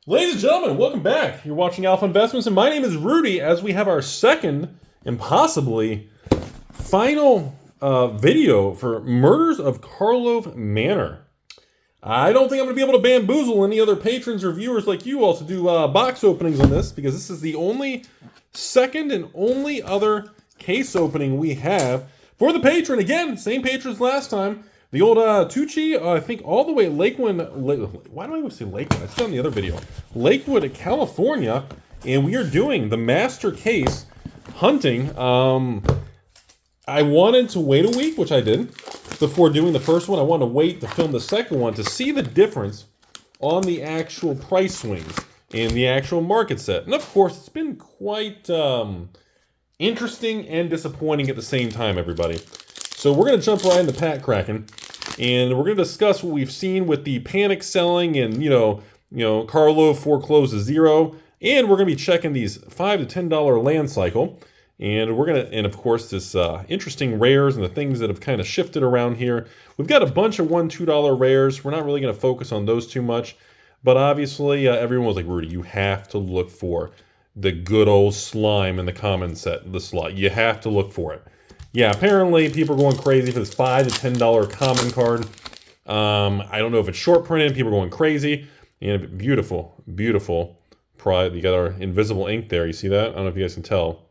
Ladies and gentlemen, welcome back. You're watching Alpha Investments, and my name is Rudy as we have our second and possibly final video for Murders of Karlov Manor. I don't think I'm going to be able to bamboozle any other patrons or viewers like you all to do box openings on this, because this is the only second and only other case opening we have for the patron. Again, same patrons last time. The old Tucci, I think all the way at Lakewood. Why do I always say Lakewood? I said on the other video. Lakewood, California. And we are doing the master case hunting. I wanted to wait a week, which I did, before doing the first one. I wanted to wait to film the second one to see the difference on the actual price swings and the actual market set. And of course, it's been quite interesting and disappointing at the same time, everybody. So we're going to jump right into Pat Kraken, and we're going to discuss what we've seen with the panic selling and, Karlov foreclosed to zero. And we're going to be checking these $5 to $10 land cycle. And we're going to, and of course, this interesting rares and the things that have kind of shifted around here. We've got a bunch of $1, $2 rares. We're not really going to focus on those too much. But obviously, everyone was like, Rudy, you have to look for the good old slime in the common set, the slot. You have to look for it. Yeah, apparently people are going crazy for this $5 to $10 common card. I don't know if it's short printed. People are going crazy. And beautiful, beautiful. You got our invisible ink there. You see that? I don't know if you guys can tell.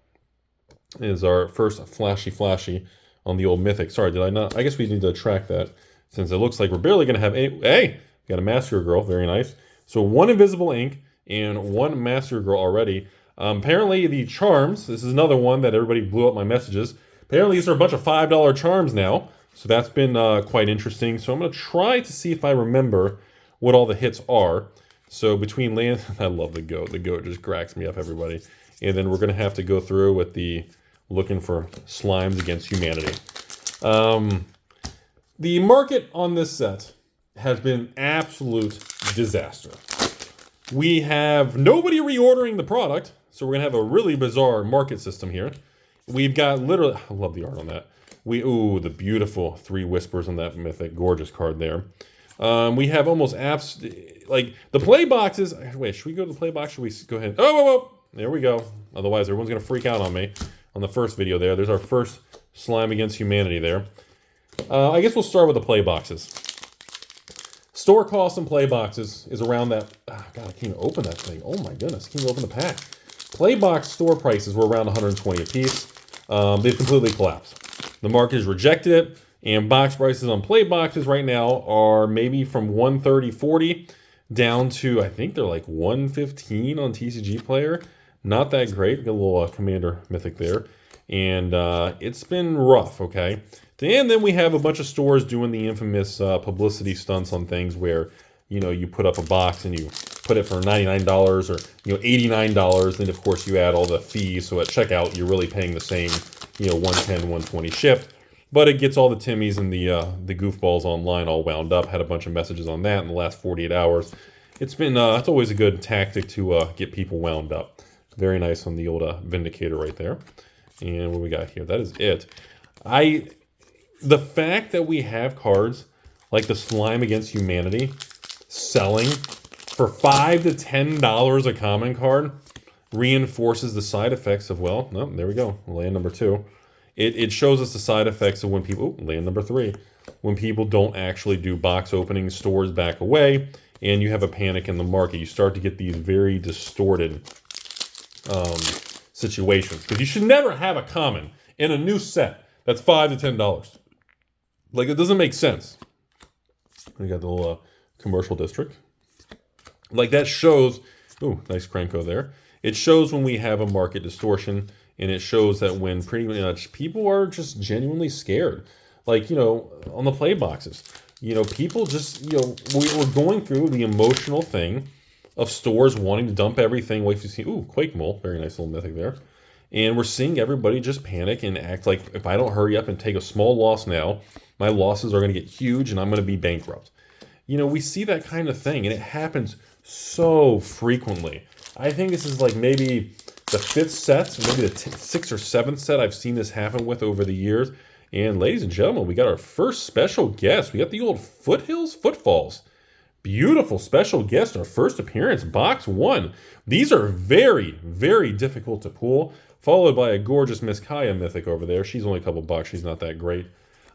It is our first flashy on the old Mythic. Sorry, did I not? I guess we need to track that since it looks like we're barely going to have any. Hey, we got a Master Girl. Very nice. So one invisible ink and one Master Girl already. Apparently the charms. This is another one that everybody blew up my messages. Apparently these are a bunch of $5 charms now, so that's been quite interesting. So I'm going to try to see if I remember what all the hits are. So between land, I love the goat. The goat just cracks me up, everybody. And then we're going to have to go through with the looking for slimes against humanity. The market on this set has been absolute disaster. We have nobody reordering the product, so we're going to have a really bizarre market system here. We've got literally, I love the art on that. Ooh, the beautiful 3 whispers on that Mythic, gorgeous card there. We have almost like the play boxes. Wait, should we go to the play box? Should we go ahead? Oh, there we go. Otherwise, everyone's gonna freak out on me on the first video there. There's our first slime against humanity there. I guess we'll start with the play boxes. Store cost and play boxes is around that. Oh, God, I can't even open that thing. Oh my goodness, I can't even open the pack. Play box store prices were around 120 a piece. They've completely collapsed. The market has rejected it, and box prices on play boxes right now are maybe from 130, 40 down to, I think they're like 115 on TCG Player. Not that great. Got a little Commander Mythic there. And it's been rough, okay? And then we have a bunch of stores doing the infamous publicity stunts on things where, you put up a box and you put it for $99 or, $89. Then, of course, you add all the fees. So at checkout, you're really paying the same, 110, 120 shipped. But it gets all the Timmies and the goofballs online all wound up. Had a bunch of messages on that in the last 48 hours. It's been, it's always a good tactic to get people wound up. Very nice on the old Vindicator right there. And what we got here? That is it. The fact that we have cards like the Slime Against Humanity selling for $5 to $10 a common card reinforces the side effects of, well, no, there we go, land number 2. It shows us the side effects of when people, land number 3, when people don't actually do box openings, stores back away, and you have a panic in the market. You start to get these very distorted situations. Because you should never have a common in a new set that's $5 to $10. Like, it doesn't make sense. We got the little commercial district. Like, that shows, ooh, nice Cranko there. It shows when we have a market distortion, and it shows that when pretty much people are just genuinely scared. Like, on the play boxes, people just, we're going through the emotional thing of stores wanting to dump everything. Wait to see, ooh, Quake Mole, very nice little Mythic there. And we're seeing everybody just panic and act like, if I don't hurry up and take a small loss now, my losses are going to get huge and I'm going to be bankrupt. We see that kind of thing, and it happens so frequently. I think this is like maybe the 5th set, maybe the 6th or 7th set I've seen this happen with over the years. And ladies and gentlemen, we got our first special guest. We got the old Footfalls. Beautiful special guest, our first appearance, box 1. These are very, very difficult to pull, followed by a gorgeous Miss Kaya mythic over there. She's only a couple bucks. She's not that great.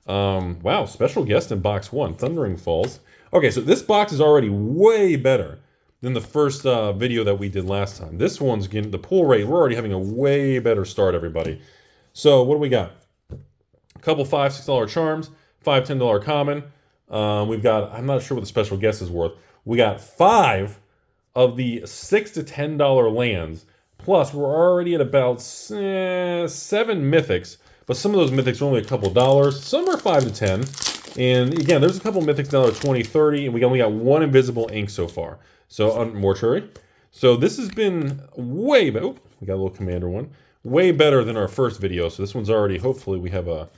Wow, special guest in box 1, Thundering Falls. Okay, so this box is already way better than the first video that we did last time. This one's getting the pull rate. We're already having a way better start, everybody. So what do we got? A couple $5, $6 charms, $5, $10 common. We've got, I'm not sure what the special guest is worth. We got 5 of the $6 to $10 lands. Plus, we're already at about 7 mythics. But some of those mythics are only a couple dollars. Some are 5 to 10. And again, there's a couple mythics now that are 20, 30. And we only got 1 invisible ink so far. So, mortuary. So this has been way better. Oh, we got a little commander one. Way better than our first video. So this one's already, hopefully we have a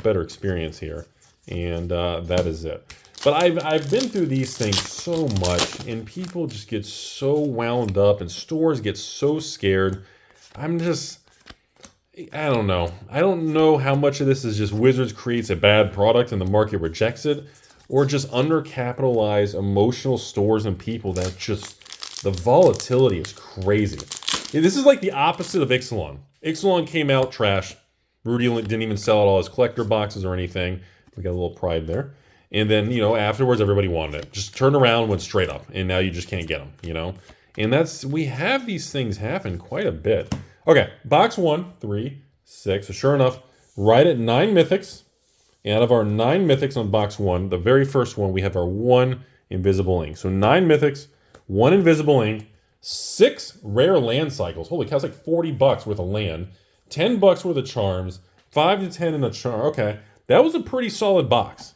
better experience here. And that is it. But I've been through these things so much, and people just get so wound up, and stores get so scared. I don't know. I don't know how much of this is just Wizards creates a bad product and the market rejects it, or just undercapitalized emotional stores and people that just, the volatility is crazy. This is like the opposite of Ixalan. Ixalan came out trash. Rudy didn't even sell out all his collector boxes or anything. We got a little pride there. And then, you know, afterwards, everybody wanted it. Just turned around, went straight up. And now you just can't get them, you know? And we have these things happen quite a bit. Okay, box 1, 3, 6. So sure enough, right at 9 mythics. And out of our 9 mythics on box 1, the very first one, we have our 1 invisible ink. So 9 mythics, 1 invisible ink, 6 rare land cycles. Holy cow, it's like 40 bucks worth of land. 10 bucks worth of charms. 5 to 10 in a charm. Okay, that was a pretty solid box.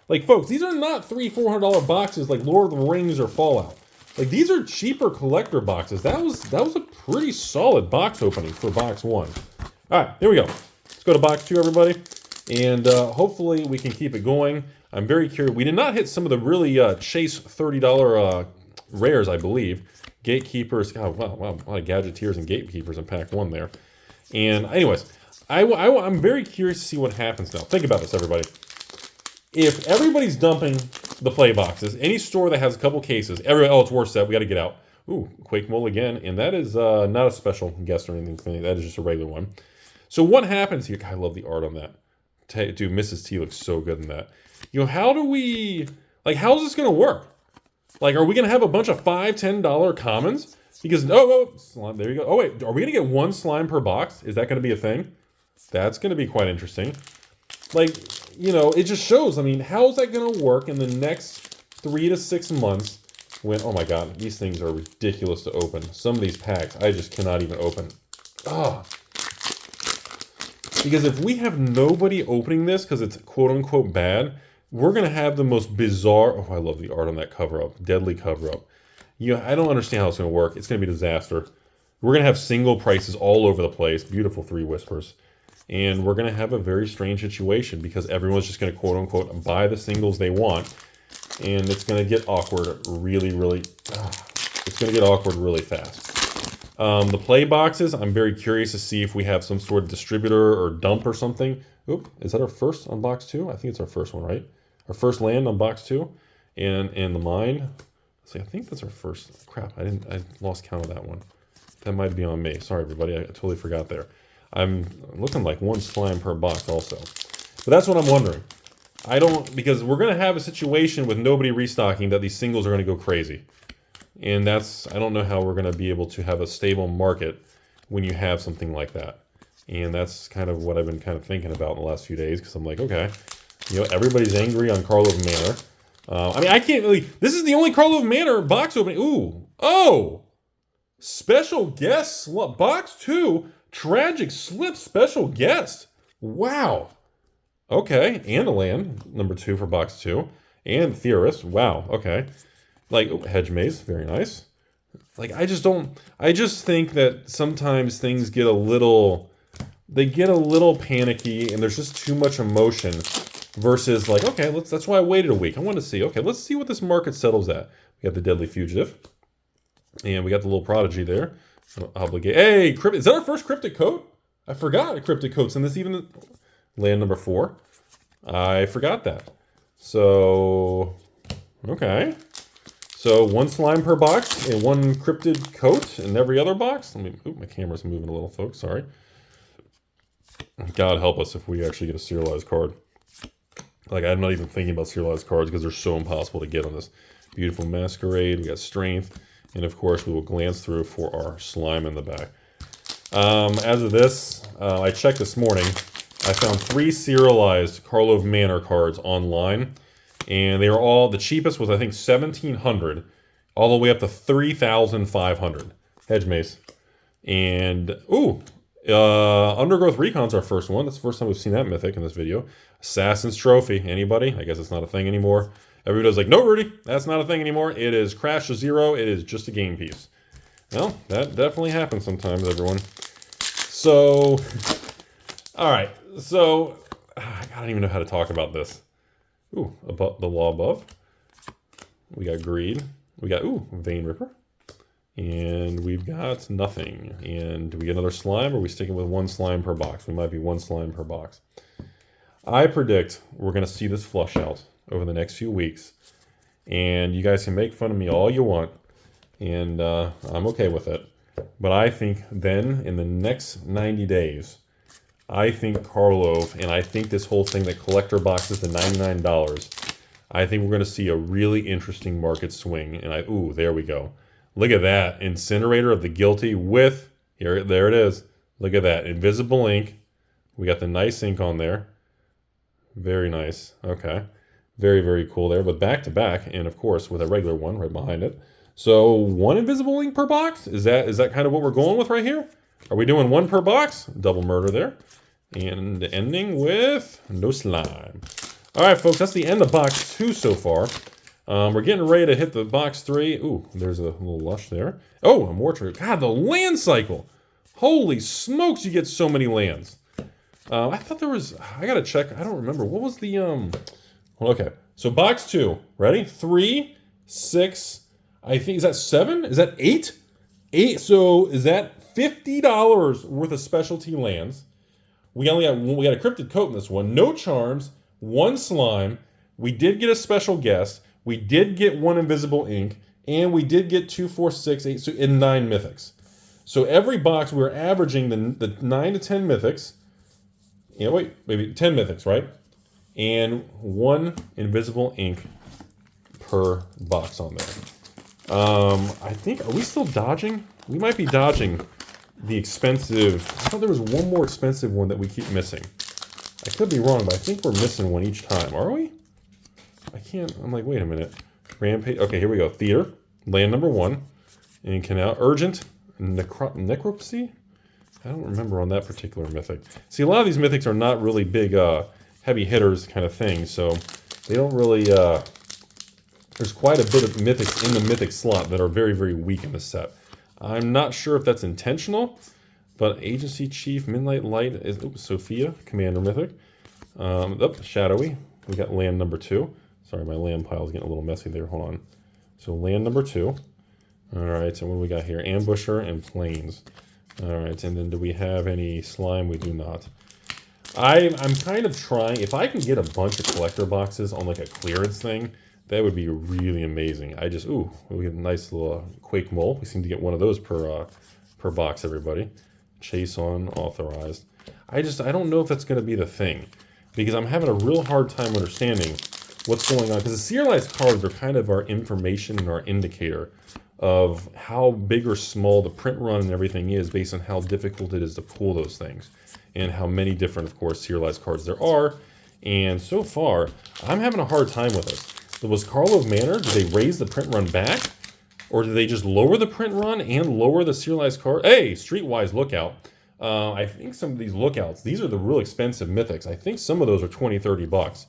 Like, folks, these are not $300, $400 boxes like Lord of the Rings or Fallout. Like, these are cheaper collector boxes. That was a pretty solid box opening for box 1. All right, here we go. Let's go to box 2, everybody. And hopefully we can keep it going. I'm very curious. We did not hit some of the really chase $30 rares, I believe. Gatekeepers. Oh, wow, a lot of gadgeteers and gatekeepers in pack 1 there. And anyways, I'm very curious to see what happens now. Think about this, everybody. If everybody's dumping the play boxes, any store that has a couple cases, oh, it's worth set, we got to get out. Ooh, Quake Mole again, and that is not a special guest or anything for me. That is just a regular one. So what happens here? God, I love the art on that. Dude, Mrs. T looks so good in that. You know, how is this going to work? Like, are we going to have a bunch of $5, $10 commons? Because, slime, there you go. Oh, wait, are we going to get 1 slime per box? Is that going to be a thing? That's going to be quite interesting. Like, you know, it just shows, I mean, how is that going to work in the next 3 to 6 months when, oh my God, these things are ridiculous to open. Some of these packs, I just cannot even open. Ah. Because if we have nobody opening this because it's quote-unquote bad, we're going to have the most bizarre, oh, I love the art on that cover-up, deadly cover-up. You know, I don't understand how it's going to work. It's going to be a disaster. We're going to have single prices all over the place. Beautiful 3 whispers. And we're going to have a very strange situation because everyone's just going to quote-unquote buy the singles they want. And it's going to get awkward really it's going to get awkward really fast. The play boxes, I'm very curious to see if we have some sort of distributor or dump or something. Oop, is that our first on box 2? I think it's our first one, right? Our first land on box 2. And the mine. Let's see, I think that's our first. Crap, I lost count of that one. That might be on me. Sorry, everybody. I totally forgot there. I'm looking like 1 slime per box also. But that's what I'm wondering. Because we're going to have a situation with nobody restocking that these singles are going to go crazy. And I don't know how we're going to be able to have a stable market when you have something like that. And that's kind of what I've been kind of thinking about in the last few days. Because I'm like, okay, you know, everybody's angry on Karlov Manor. I mean, I can't really, this is the only Karlov Manor box opening. Ooh, oh, special guest, box 2. Tragic Slip special guest. Wow. Okay. And a land, number 2 for box 2. And Theorist. Wow. Okay. Like, Hedge Maze. Very nice. Like, I just think that sometimes things get a little panicky and there's just too much emotion versus like, okay, that's why I waited a week. I wanted to see, okay, let's see what this market settles at. We got the Deadly Fugitive. And we got the little Prodigy there. Obligate. Hey, is that our first cryptic coat? I forgot cryptic coats in this, even land number 4. I forgot that. So, okay. So 1 slime per box and 1 cryptid coat in every other box. Let me, ooh, my camera's moving a little, folks, sorry. God help us if we actually get a serialized card. Like, I'm not even thinking about serialized cards because they're so impossible to get on this. Beautiful Masquerade, we got Strength, and of course we will glance through for our slime in the back. As of this, I checked this morning. I found 3 serialized Karlov Manor cards online, and they were all, the cheapest was I think 1,700, all the way up to 3,500. Hedge Mace. And, ooh, Undergrowth Recon's our first one. That's the first time we've seen that mythic in this video. Assassin's Trophy. Anybody? I guess it's not a thing anymore. Everybody's like, no, Rudy, that's not a thing anymore. It is Crash to 0. It is just a game piece. Well, that definitely happens sometimes, everyone. So, all right. So, I don't even know how to talk about this. Ooh, about the law above. We got Greed. We got, ooh, Vein Ripper. And we've got nothing. And do we get another slime, or are we sticking with 1 slime per box? We might be 1 slime per box. I predict we're going to see this flush out over the next few weeks. And you guys can make fun of me all you want. And I'm okay with it. But I think then, in the next 90 days, I think Karlov, and I think this whole thing that collector boxes to $99, I think we're going to see a really interesting market swing. And ooh, there we go. Look at that. Incinerator of the Guilty with, there it is. Look at that. Invisible ink. We got the nice ink on there. Very nice. Okay. Very, very cool there. But back to back, and of course with a regular one right behind it. So 1 invisible ink per box? Is that kind of what we're going with right here? Are we doing 1 per box? Double murder there. And ending with no slime. All right, folks, that's the end of box 2 so far. We're getting ready to hit the box 3. Ooh, there's a little lush there. Oh, a mortuary. God, the land cycle. Holy smokes, you get so many lands. I thought there was, I gotta check. I don't remember. What was the, well, okay. So box 2, ready? 3, 6, I think, is that 7? Is that 8? 8, so is that $50 worth of specialty lands? We only got, we got a cryptid coat in this one. No charms, 1 slime. We did get a special guest. We did get 1 invisible ink, and we did get 2, 4, 6, 8, and 9 mythics. So every box we're averaging the 9 to 10 mythics. Yeah, wait, maybe 10 mythics, right? And 1 invisible ink per box on there. I think, are we still dodging? We might be dodging the expensive. I thought there was 1 more expensive one that we keep missing. I could be wrong, but I think we're missing 1 each time. Are we? I can't. I'm like, wait a minute. Rampage. Okay, here we go. Theater. Land number 1. And Canal. Urgent. Necropsy? I don't remember on that particular mythic. See, a lot of these mythics are not really big, heavy hitters kind of thing. So they don't really. There's quite a bit of mythics in the mythic slot that are very, very weak in the set. I'm not sure if that's intentional, but Agency Chief, Midnight Light is Sophia, Commander Mythic. Shadowy. We got land number 2. Sorry, my land pile is getting a little messy there. Hold on. So land number 2. All right, so what do we got here? Ambusher and Plains. All right, and then do we have any slime? We do not. I'm kind of trying. If I can get a bunch of collector boxes on like a clearance thing, that would be really amazing. I just, ooh, we get a nice little Quake Mole. We seem to get 1 of those per box, everybody. Chase on, authorized. I don't know if that's going to be the thing, because I'm having a real hard time understanding what's going on. Because the serialized cards are kind of our information and our indicator of how big or small the print run and everything is based on how difficult it is to pull those things. And how many different, of course, serialized cards there are. And so far, I'm having a hard time with this. Was Karlov Manor, did they raise the print run back? Or did they just lower the print run and lower the serialized card? Hey, Streetwise Lookout. I think some of these lookouts, these are the real expensive mythics. I think some of those are 20, 30 bucks.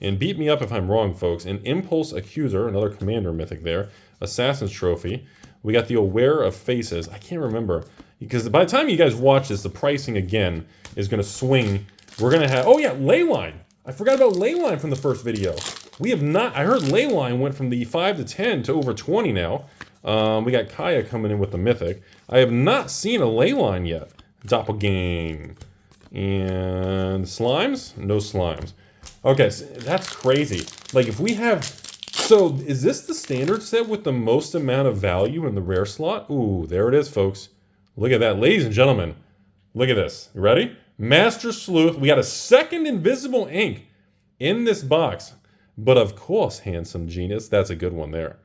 And beat me up if I'm wrong, folks. And Impulse Accuser, another Commander mythic there. Assassin's Trophy. We got the Aware of Faces. I can't remember. Because by the time you guys watch this, the pricing again is going to swing. We're going to have, oh yeah, Leyline. I forgot about Leyline from the first video. We have not, I heard Leyline went from the 5 to 10 to over 20 now. We got Kaya coming in with the mythic. I have not seen a Leyline yet. Doppelgang. And slimes? No slimes. Okay, so that's crazy. Like if we have So is this the standard set with the most amount of value in the rare slot? Ooh, there it is, folks. Look at that. Ladies and gentlemen, look at this. You ready? Master Sleuth. We got a second invisible ink in this box. But of course, Handsome Genius. That's a good one there.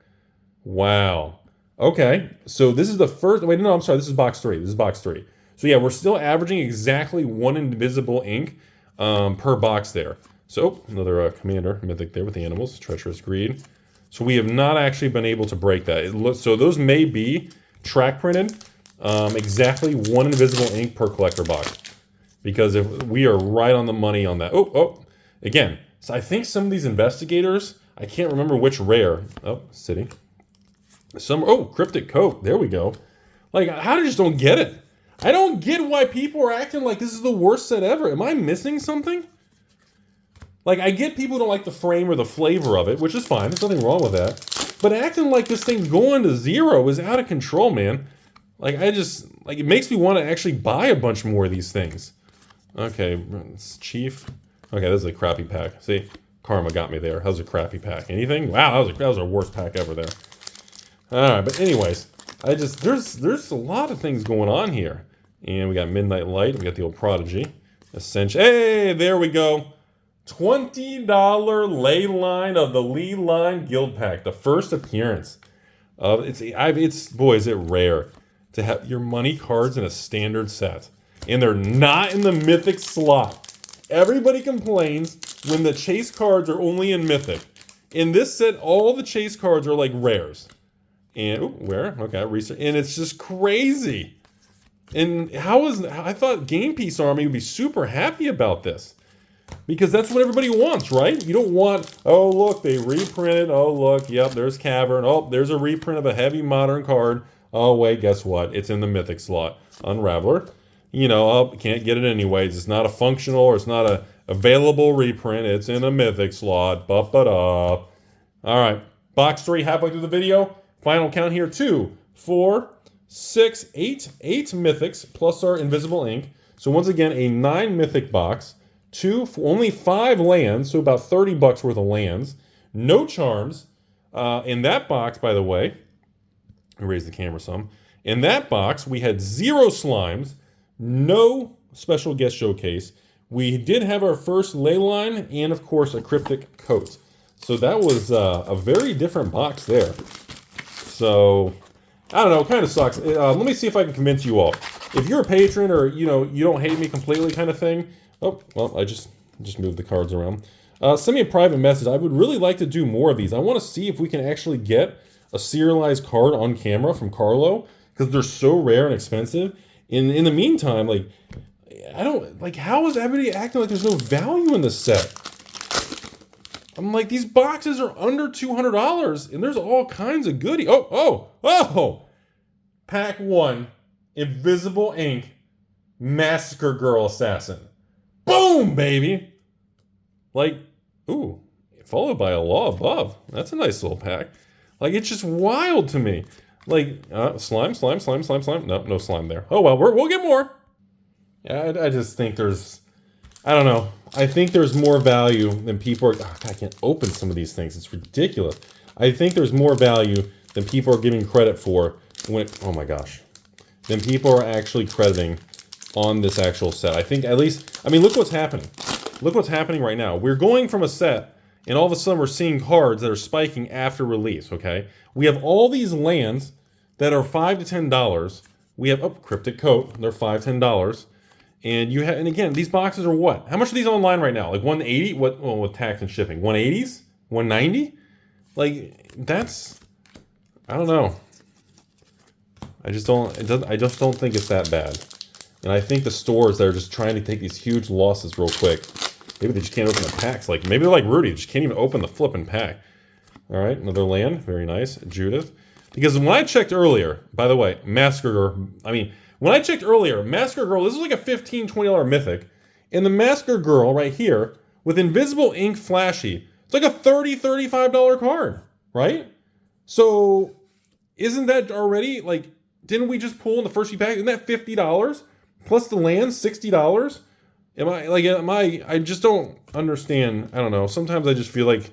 Wow. Okay. So this is the first. Wait, no, I'm sorry. This is box 3. This is box 3. So yeah, we're still averaging exactly 1 invisible ink per box there. So another commander mythic there with the animals. Treacherous Greed. So we have not actually been able to break that. So those may be track printed. Exactly 1 invisible ink per collector box. Because if we are right on the money on that. Again. So I think some of these investigators, I can't remember which rare. Oh, City. Cryptic Coat. There we go. Like, I just don't get it. I don't get why people are acting like this is the worst set ever. Am I missing something? Like, I get people don't like the frame or the flavor of it, which is fine. There's nothing wrong with that. But acting like this thing going to 0 is out of control, man. Like, it makes me want to actually buy a bunch more of these things. Okay, Chief. Okay, this is a crappy pack. See, karma got me there. How's a crappy pack? Anything? Wow, that was our worst pack ever there. All right, but anyways, there's a lot of things going on here. And we got Midnight Light. We got the old Prodigy. Ascension. Hey, there we go. $20 ley line of the Lee Line Guild Pack. The first appearance. Boy, is it rare to have your money cards in a standard set. And they're not in the Mythic slot. Everybody complains when the chase cards are only in Mythic. In this set, all the chase cards are like rares. And, where? Okay, research. And it's just crazy. And I thought Game Piece Army would be super happy about this. Because that's what everybody wants, right? You don't want, oh, look, they reprinted. Oh, look, yep, there's Cavern. Oh, there's a reprint of a heavy modern card. Oh, wait, guess what? It's in the Mythic slot. Unraveler. You know, can't get it anyways. It's not a functional or it's not a available reprint. It's in a Mythic slot. All right. Box 3, halfway through the video. Final count here. 2, 4, 6, 8. 8 Mythics plus our invisible ink. So once again, a 9 Mythic box. Only 5 lands, so about $30 worth of lands. No charms. In that box, by the way, I'll raise the camera some. In that box, we had 0 slimes. No special guest showcase. We did have our first ley line and, of course, a cryptic coat. So that was a very different box there. So, I don't know. It kind of sucks. Let me see if I can convince you all. If you're a patron or, you don't hate me completely kind of thing. Oh, well, I just moved the cards around. Send me a private message. I would really like to do more of these. I want to see if we can actually get a serialized card on camera from Karlov because they're so rare and expensive. In the meantime, how is everybody acting like there's no value in this set? I'm like, these boxes are under $200, and there's all kinds of goodies. Oh! Pack 1, Invisible Ink, Massacre Girl Assassin. Boom, baby! Followed by a Law Above. That's a nice little pack. It's just wild to me. Slime. No slime there. Oh, well, we'll get more. Yeah, I just think I don't know. I think there's more value than people are, I can't open some of these things. It's ridiculous. I think there's more value than people are giving credit for than people are actually crediting on this actual set. I think look what's happening. Look what's happening right now. We're going from a set, and all of a sudden we're seeing cards that are spiking after release, okay? We have all these lands that are $5 to $10. We have, Cryptic Coat, they're $5, $10. And again, these boxes are what? How much are these online right now? 180? With tax and shipping? 180s? 190? I don't know. I just don't think it's that bad. And I think the stores that are just trying to take these huge losses real quick, maybe they just can't open the packs. Maybe they're like Rudy, they just can't even open the flipping pack. All right, another land, very nice. Judith. Because when I checked earlier, by the way, Massacre Girl, when I checked earlier, Massacre Girl, this is like a $15, $20 mythic. And the Massacre Girl right here, with Invisible Ink Flashy, it's like a $30, $35 card, right? So, isn't that already, didn't we just pull in the first few packs? Isn't that $50? Plus the land, $60? I just don't understand. I don't know. Sometimes I just feel like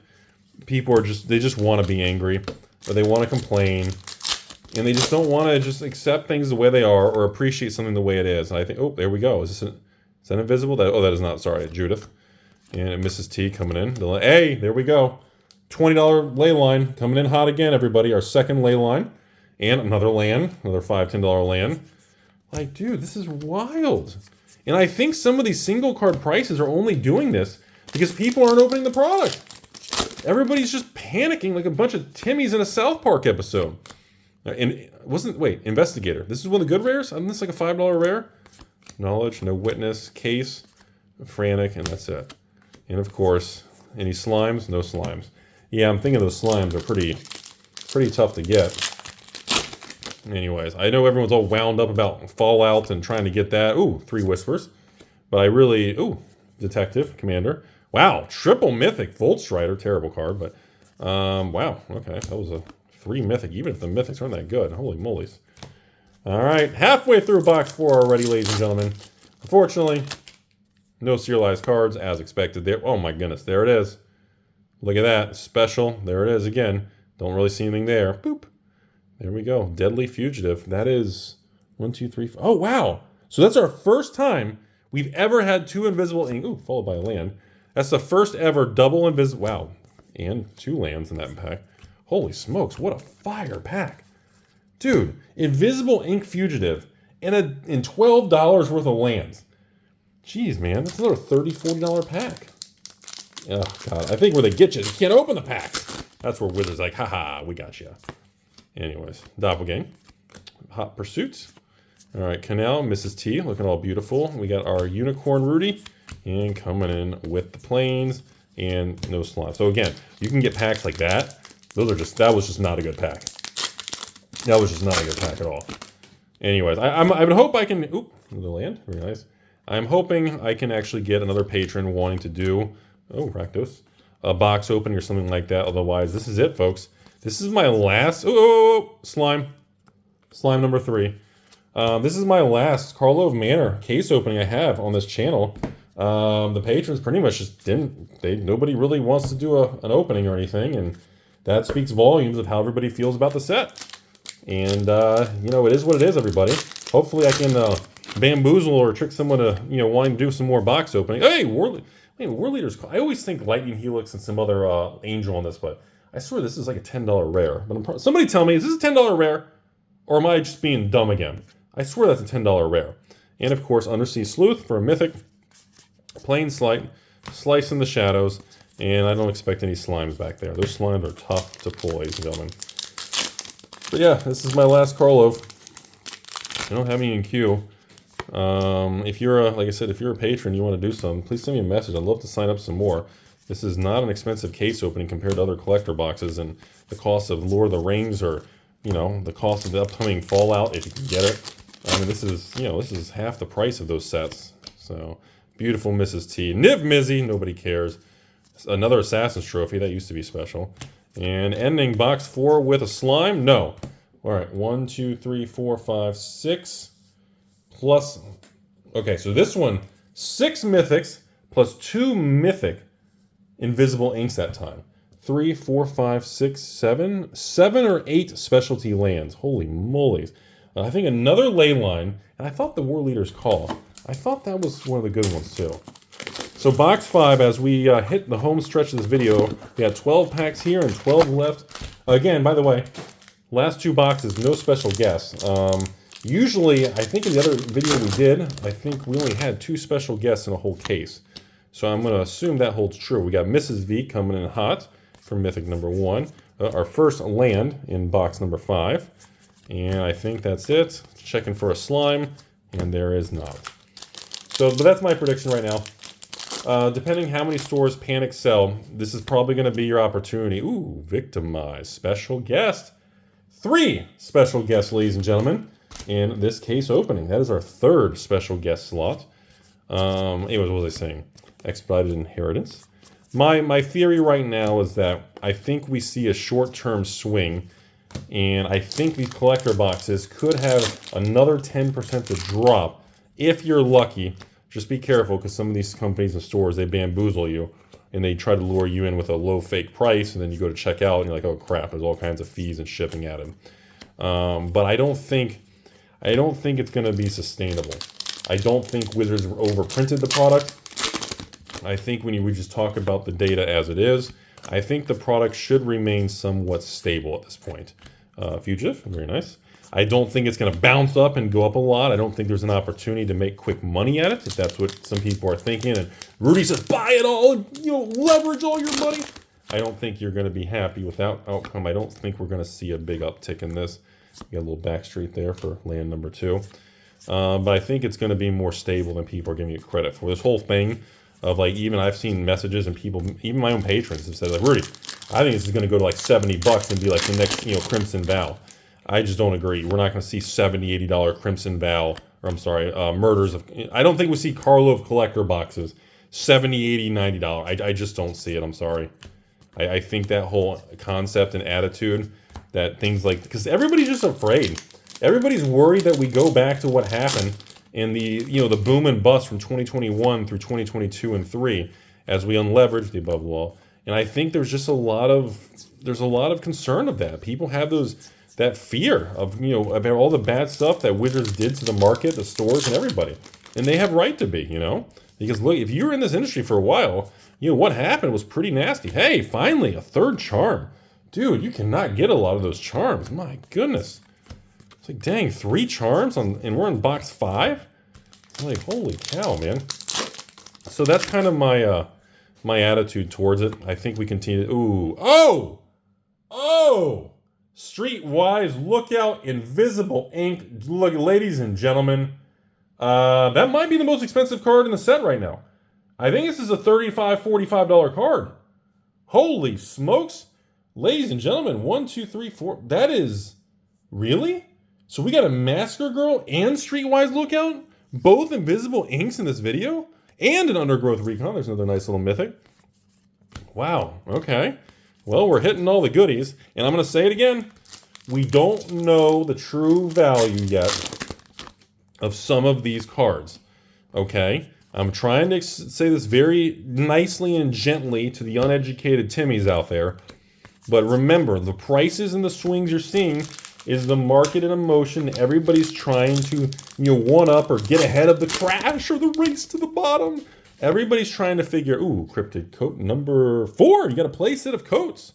people are they just want to be angry, or they want to complain, and they just don't want to just accept things the way they are or appreciate something the way it is. And I think, oh, there we go. Is that invisible? Oh, that is not. Sorry, Judith. And Mrs. T coming in. Hey, there we go. $20 ley line coming in hot again, everybody. Our second ley line. And another land. Another $5, $10 land. Like, dude, this is wild. And I think some of these single card prices are only doing this because people aren't opening the product. Everybody's just panicking like a bunch of Timmys in a South Park episode. And wait, Investigator. This is one of the good rares? Isn't this like a $5 rare? Knowledge, no witness, case, frantic, and that's it. And of course, any slimes? No slimes. Yeah, I'm thinking those slimes are pretty tough to get. Anyways, I know everyone's all wound up about Fallout and trying to get that. Ooh, 3 whispers. But I really, Detective, Commander. Wow, triple mythic, Volt Strider, terrible card, but wow, okay, that was a 3 mythic, even if the mythics aren't that good. Holy moly's. All right, halfway through box 4 already, ladies and gentlemen. Unfortunately, no serialized cards as expected there. Oh my goodness, there it is. Look at that, special. There it is again. Don't really see anything there. Boop. There we go. Deadly Fugitive. That is 1, 2, 3, 4. Oh wow. So that's our first time we've ever had 2 invisible ink. Ooh, followed by a land. That's the first ever double invisible. Wow. And 2 lands in that pack. Holy smokes, what a fire pack. Dude, invisible ink fugitive and $12 worth of lands. Jeez, man, that's another $30, $40 pack. Oh, God, I think where they get you can't open the packs. That's where Wizards like, haha, we got you. Anyways, Doppelgang. Hot Pursuits. All right, Canal, Mrs. T, looking all beautiful. We got our Unicorn Rudy, and coming in with the planes and no slime. So again, you can get packs like that. That was just not a good pack. That was just not a good pack at all. Anyways, I would hope I can, another land, very nice. I'm hoping I can actually get another patron wanting to do, Rakdos, a box opening or something like that. Otherwise, this is it, folks. This is my last, slime number 3. This is my last Karlov Manor case opening I have on this channel. The patrons pretty much just nobody really wants to do an opening or anything, and that speaks volumes of how everybody feels about the set. And, it is what it is, everybody. Hopefully I can bamboozle or trick someone to, wanting to do some more box opening. Hey, War Leader's, I always think Lightning Helix and some other angel on this, but I swear this is like a $10 rare. But somebody tell me, is this a $10 rare? Or am I just being dumb again? I swear that's a $10 rare. And of course, Undersea Sleuth for a mythic. Plain Slight, Slice in the Shadows, and I don't expect any slimes back there. Those slimes are tough to pull, ladies and gentlemen. But yeah, this is my last Karlov. I don't have any in queue. If you're like I said, if you're a patron, you want to do something, please send me a message. I'd love to sign up some more. This is not an expensive case opening compared to other collector boxes, and the cost of Lord of the Rings or, the cost of the upcoming Fallout, if you can get it. I mean, this is half the price of those sets. So, beautiful Mrs. T. Niv Mizzy, nobody cares. Another Assassin's Trophy, that used to be special. And ending box 4 with a slime? No. All right, 1, 2, 3, 4, 5, 6. Plus, okay, so this one, 6 mythics plus 2 mythic invisible inks that time. 3, 4, 5, 6, 7. 7 or 8 specialty lands. Holy moly's. I think another ley line, and I thought the War Leader's Call. I thought that was one of the good ones too. So box 5, as we hit the home stretch of this video, we got 12 packs here and 12 left. Again, by the way, last 2 boxes, no special guests. Usually, I think in the other video we did, I think we only had 2 special guests in a whole case. So I'm going to assume that holds true. We got Mrs. V coming in hot for Mythic number 1. Our first land in box number 5. And I think that's it. Checking for a slime, and there is not. So, but that's my prediction right now. Depending how many stores panic sell, this is probably going to be your opportunity. Ooh, Victimize, special guest. 3 special guests, ladies and gentlemen, in this case opening. That is our 3rd special guest slot. Anyways, what was I saying? Expedited Inheritance. My theory right now is that I think we see a short-term swing, and I think these collector boxes could have another 10% to drop if you're lucky. Just be careful, because some of these companies and stores, they bamboozle you. and they try to lure you in with a low fake price, and then you go to check out and you're like, oh crap, there's all kinds of fees and shipping added. But I don't think it's going to be sustainable. I don't think Wizards overprinted the product. I think when we just talk about the data as it is, I think the product should remain somewhat stable at this point. Fugitive, very nice. I don't think it's going to bounce up and go up a lot. I don't think there's an opportunity to make quick money at it, if that's what some people are thinking. And Rudy says, buy it all, and, leverage all your money. I don't think you're going to be happy with that outcome. I don't think we're going to see a big uptick in this. We got a little back street there for land number 2. But I think it's going to be more stable than people are giving it credit for. This whole thing of like, even I've seen messages and people, even my own patrons have said like, Rudy, I think this is going to go to like $70 and be like the next, Crimson Vow. I just don't agree. We're not going to see $70, $80 Crimson Vow, or I'm sorry, murders of, I don't think we see Karlov collector boxes, $70, $80, $90. I just don't see it. I'm sorry. I think that whole concept and attitude that things like, because everybody's just afraid. Everybody's worried that we go back to what happened in the, the boom and bust from 2021 through 2022 and 3 as we unleverage the above law. And I think there's just a lot of concern of that. People have that fear of, about all the bad stuff that Wizards did to the market, the stores, and everybody. And they have right to be, because look, if you were in this industry for a while, what happened was pretty nasty. Hey, finally, a third charm. Dude, you cannot get a lot of those charms. My goodness. It's like, dang, 3 charms and we're in box 5? I'm like, holy cow, man. So that's kind of my attitude towards it. I think we continue. Ooh. Oh! Streetwise Lookout Invisible Ink. Look, ladies and gentlemen, that might be the most expensive card in the set right now. I think this is a $35, $45 card. Holy smokes. Ladies and gentlemen, 1, 2, 3, 4. That is... Really? So we got a Masker Girl and Streetwise Lookout? Both invisible inks in this video? And an Undergrowth Recon. There's another nice little mythic. Wow. Okay. Well, we're hitting all the goodies. And I'm going to say it again. We don't know the true value yet of some of these cards. Okay? I'm trying to say this very nicely and gently to the uneducated Timmies out there. But remember, the prices and the swings you're seeing is the market in emotion. Everybody's trying to, one-up or get ahead of the crash or the race to the bottom. Everybody's trying to figure, cryptid coat number 4. You got a play set of coats.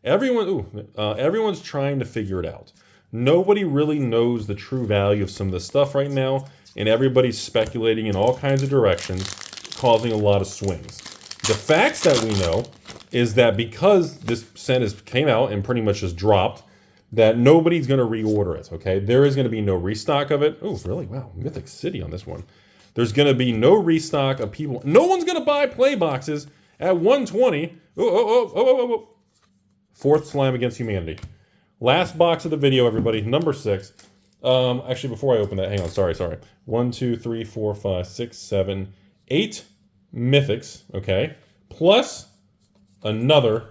Everyone's trying to figure it out. Nobody really knows the true value of some of this stuff right now, and everybody's speculating in all kinds of directions, causing a lot of swings. The facts that we know is that because this set came out and pretty much just dropped, that nobody's going to reorder it, okay? There is going to be no restock of it. Oh, really? Wow, Mythic City on this one. There's going to be no restock of people. No one's going to buy play boxes at 120. Fourth slime against humanity. Last box of the video, everybody. Number 6. Actually, before I open that, hang on. Sorry. 1, 2, 3, 4, 5, 6, 7, 8 mythics, okay? Plus another.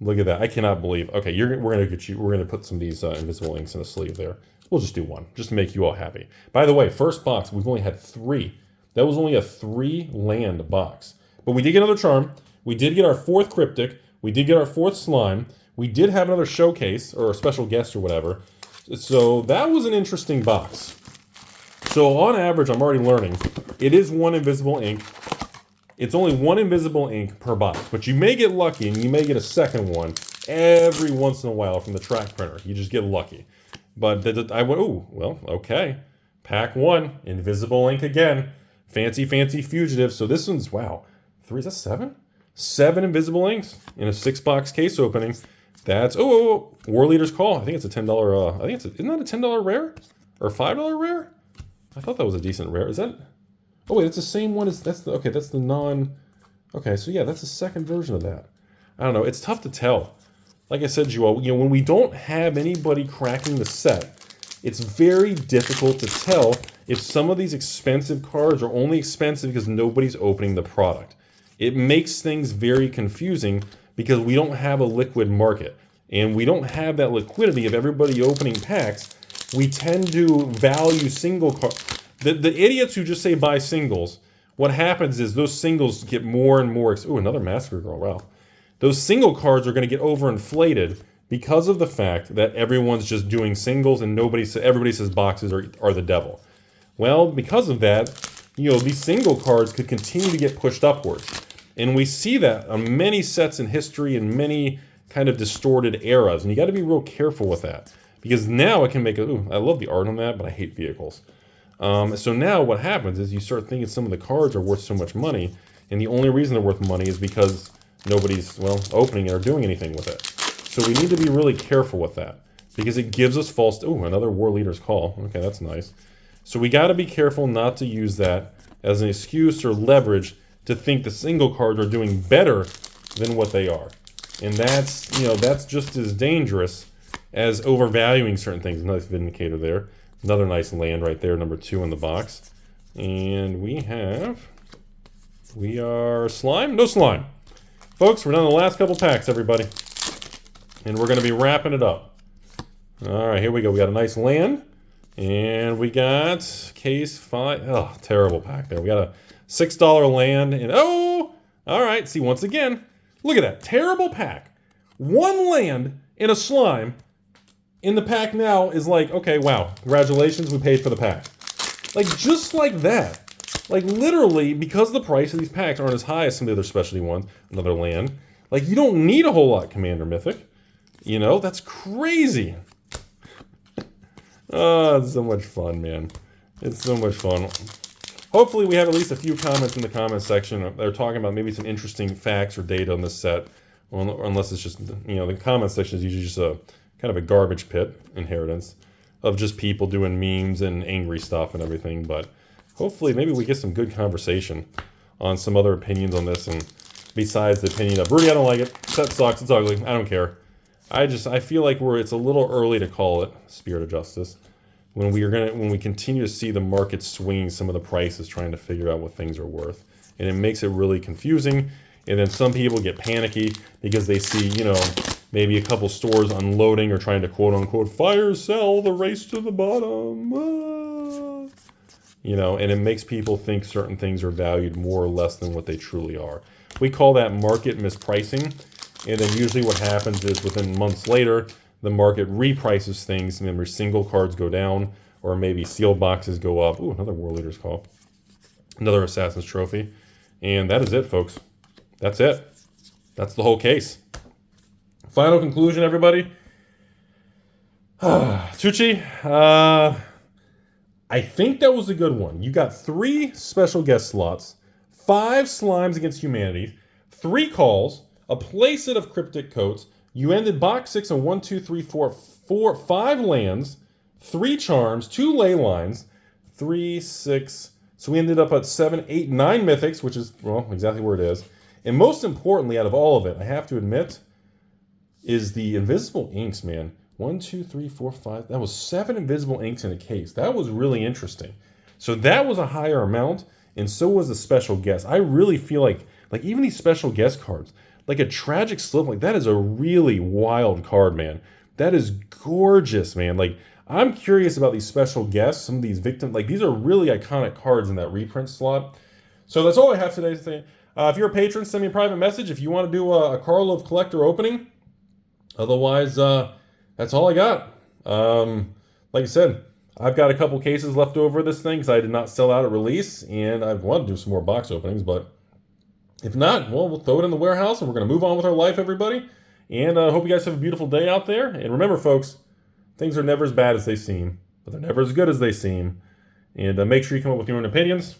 Look at that. I cannot believe. Okay, we're going to put some of these invisible inks in a sleeve there. We'll just do one, just to make you all happy. By the way, first box, we've only had 3. That was only a 3 land box. But we did get another charm. We did get our 4th cryptic. We did get our 4th slime. We did have another showcase, or a special guest or whatever. So that was an interesting box. So on average, I'm already learning, it is 1 invisible ink. It's only 1 invisible ink per box, but you may get lucky and you may get a second one every once in a while from the track printer. You just get lucky. But I went, well, okay. Pack 1, invisible ink again. Fancy fugitive. So this one's, wow. 3, is that 7? 7 invisible inks in a 6-box case opening. That's, War Leader's Call. I think it's a $10, isn't that a $10 rare? Or $5 rare? I thought that was a decent rare. Is that? Oh wait, that's the same one as, that's the non, okay, so yeah, that's the second version of that. I don't know, it's tough to tell. Like I said, Joel, when we don't have anybody cracking the set, it's very difficult to tell if some of these expensive cards are only expensive because nobody's opening the product. It makes things very confusing because we don't have a liquid market. And we don't have that liquidity of everybody opening packs. We tend to value single cards. The idiots who just say buy singles what happens is those singles get more and more. Ooh, another Massacre Girl. Wow. Those single cards are going to get overinflated because of the fact that everyone's just doing singles and everybody says boxes are the devil. Well, because of that, these single cards could continue to get pushed upwards. And we see that on many sets in history and many kind of distorted eras. And you got to be real careful with that. Because now it can make I love the art on that, but I hate vehicles. So now what happens is you start thinking some of the cards are worth so much money. And the only reason they're worth money is because nobody's, opening it or doing anything with it. So we need to be really careful with that. Because it gives us false... Ooh, another War Leader's Call. Okay, that's nice. So we got to be careful not to use that as an excuse or leverage to think the single cards are doing better than what they are. And that's, that's just as dangerous as overvaluing certain things. Nice Vindicator there. Another nice land right there, number 2 in the box. And we are slime? No slime. Folks, we're down to the last couple packs, everybody. And we're going to be wrapping it up. All right, here we go. We got a nice land. And we got case 5. Oh, terrible pack there. We got a $6 land. And oh, all right. See, once again, look at that. Terrible pack. 1 land and a slime. In the pack now is like, okay, wow. Congratulations, we paid for the pack. Like, just like that. Like, literally, because the price of these packs aren't as high as some of the other specialty ones, another land, like, you don't need a whole lot, Commander Mythic. That's crazy. Oh, it's so much fun, man. It's so much fun. Hopefully we have at least a few comments in the comment section. They're talking about maybe some interesting facts or data on this set. Unless it's just, the comment section is usually just a kind of a garbage pit inheritance of just people doing memes and angry stuff and everything. But hopefully maybe we get some good conversation on some other opinions on this. And besides the opinion of, Rudy, I don't like it. Set sucks. It's ugly. I don't care. I feel like it's a little early to call it Spirit of Justice when we continue to see the market swinging some of the prices, trying to figure out what things are worth, and it makes it really confusing. And then some people get panicky because they see maybe a couple stores unloading or trying to quote unquote fire sell the race to the bottom, and it makes people think certain things are valued more or less than what they truly are. We call that market mispricing. And then usually what happens is within months later, the market reprices things. Remember, single cards go down, or maybe sealed boxes go up. Ooh, another War Leader's Call. Another Assassin's Trophy. And that is it, folks. That's it. That's the whole case. Final conclusion, everybody. Tucci, I think that was a good one. You got 3 special guest slots, 5 slimes against humanity, 3 calls, a playset of cryptic coats. You ended box 6 on 1, 2, 3, 4, 5 lands, 3 charms, 2 ley lines, 3, 6. So we ended up at 7, 8, 9 mythics, which is, exactly where it is. And most importantly, out of all of it, I have to admit, is the invisible inks, man. 1, 2, 3, 4, 5. That was 7 invisible inks in a case. That was really interesting. So that was a higher amount, and so was the special guest. I really feel like even these special guest cards, like a Tragic Slip, like that is a really wild card, man. That is gorgeous, man. Like, I'm curious about these special guests, some of these victims. Like, these are really iconic cards in that reprint slot. So that's all I have today to say. If you're a patron, send me a private message if you want to do a Karlov collector opening. Otherwise, that's all I got. Like I said, I've got a couple cases left over this thing because I did not sell out at release, and I want to do some more box openings, but if not, well, we'll throw it in the warehouse, and we're going to move on with our life, everybody. And I hope you guys have a beautiful day out there. And remember, folks, things are never as bad as they seem, but they're never as good as they seem. And make sure you come up with your own opinions.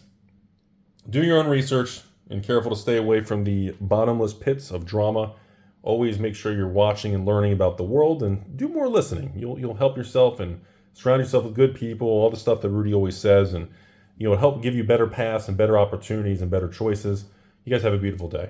Do your own research, and careful to stay away from the bottomless pits of drama. Always make sure you're watching and learning about the world, and do more listening. You'll help yourself and surround yourself with good people, all the stuff that Rudy always says, and it'll help give you better paths and better opportunities and better choices. You guys have a beautiful day.